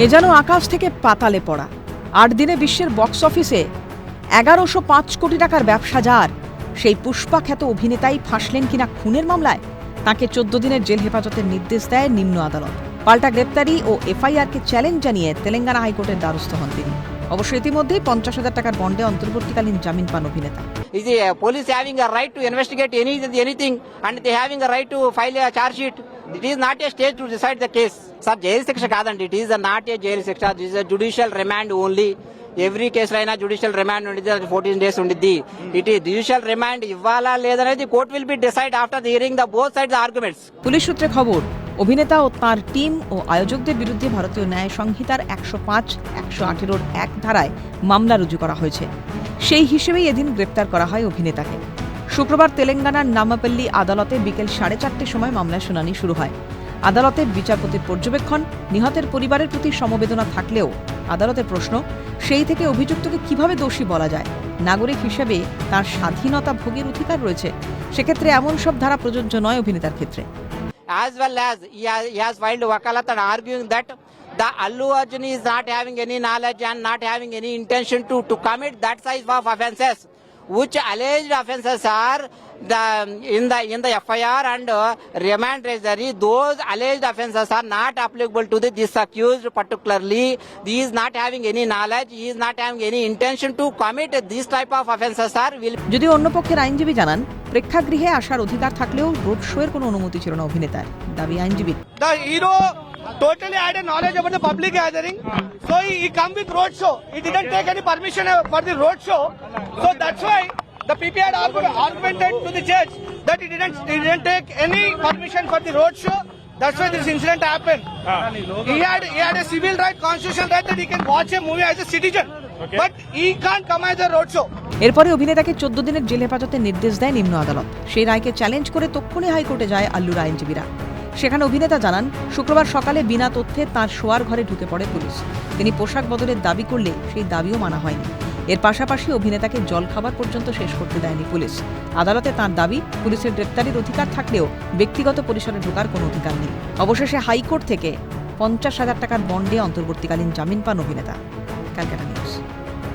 এ যেন আকাশ থেকে পাতালে পড়া। ৮ দিনে বিশ্বের বক্স অফিসে ১১০৫ কোটি টাকার ব্যবসা যার, সেই পুষ্পা খ্যাত অভিনেতাই ফাঁসলেন কিনা খুনের মামলায়। তাঁকে ১৪ দিনের জেল হেফাজতের নির্দেশ দেয় নিম্ন আদালত। পাল্টা গ্রেপ্তারি ও এফআইআরকে চ্যালেঞ্জ জানিয়ে তেলেঙ্গানা হাইকোর্টের দ্বারস্থ হন তিনি। অবশ্য ইতিমধ্যেই ৫০,০০০ টাকার বন্ডে অন্তর্বর্তীকালীন জামিন পান অভিনেতা। Is the police having a right to investigate anything and they having a right to file a charge sheet? It is not a stage to decide the case. Sir, jail section kadandi. It is not a jail section. This is a judicial remand only. Every case line judicial remand only 14 days only. It is judicial remand. Ivala ledane the court will be decide after hearing the both sides arguments. Police সূত্রে খবর, অভিনেতা ও তাঁর team ও আয়োজকদের বিরুদ্ধে ভারতীয় ন্যায় সংহিতার ১০৫-১১৮ এক ধারায় মামলা রুজু করা হয়েছে। সেই হিসেবেই এদিন গ্রেপ্তার করা হয় অভিনেতাকে। শুক্রবার তেলেঙ্গানার নামাপল্লী আদালতে বিকেল ৪:৩০ সময় মামলার শুনানি শুরু হয়। আদালতে বিচারপতির পর্যবেক্ষণ, নিহতের পরিবারের প্রতি সমবেদনা থাকলেও আদালতের প্রশ্ন, সেই থেকে অভিযুক্তকে কিভাবে দোষী বলা যায়? নাগরিক হিসেবে তার স্বাধীনতা ভোগের অধিকার রয়েছে, সেক্ষেত্রে এমন সব ধারা প্রযোজ্য নয় অভিনেতার ক্ষেত্রে। As well as he has filed wakalat and arguing that the Allu Arjun is not having any knowledge and not having any intention to commit that size of offences, which alleged offences are in the FIR and remand registry. Those alleged offences are not applicable to this accused particularly. He is not having any knowledge, he is not having any intention to commit this type of offences are will. যদিও অন্য পক্ষের আইনজীবী জানান, প্রেক্ষাগৃহে আসার অধিকার থাকলেও road show এর কোনো অনুমতি ছিল না অভিনেতার। দাবি আইনজীবী, The hero totally had a knowledge about the public gathering, so he come with road show. He didn't take any permission for the road show, so that's why the PP had argumented to the judge that he didn't take any permission for the road show. That's why this incident happened. He had a civil right, constitutional right that he can watch a movie as a citizen, but he can't come as a road show. এরপরে অভিনেতাকে ১৪ দিনের jail হেফাজতের নির্দেশ দেয় নিম্ন আদালত। সেই রায়কে challenge করে তক্ষুনি হাইকোর্টে যায় আল্লুর আইনজীবীরা। সেখানে অভিনেতা জানান, শুক্রবার সকালে বিনা তথ্যে তাঁর শোয়ার ঘরে ঢুকে পড়ে পুলিশ। তিনি পোশাক বদলের দাবি করলে সেই দাবিও মানা হয়নি। এর পাশাপাশি অভিনেতাকে জলখাবার পর্যন্ত শেষ করতে দেয়নি পুলিশ। আদালতে তাঁর দাবি, পুলিশের গ্রেপ্তারির অধিকার থাকলেও ব্যক্তিগত পরিসরে ঢোকার কোনো অধিকার নেই। অবশেষে হাইকোর্ট থেকে ৫০,০০০ টাকার বন্ডে অন্তর্বর্তীকালীন জামিন পান অভিনেতা। ক্যালকাটা নিউজ।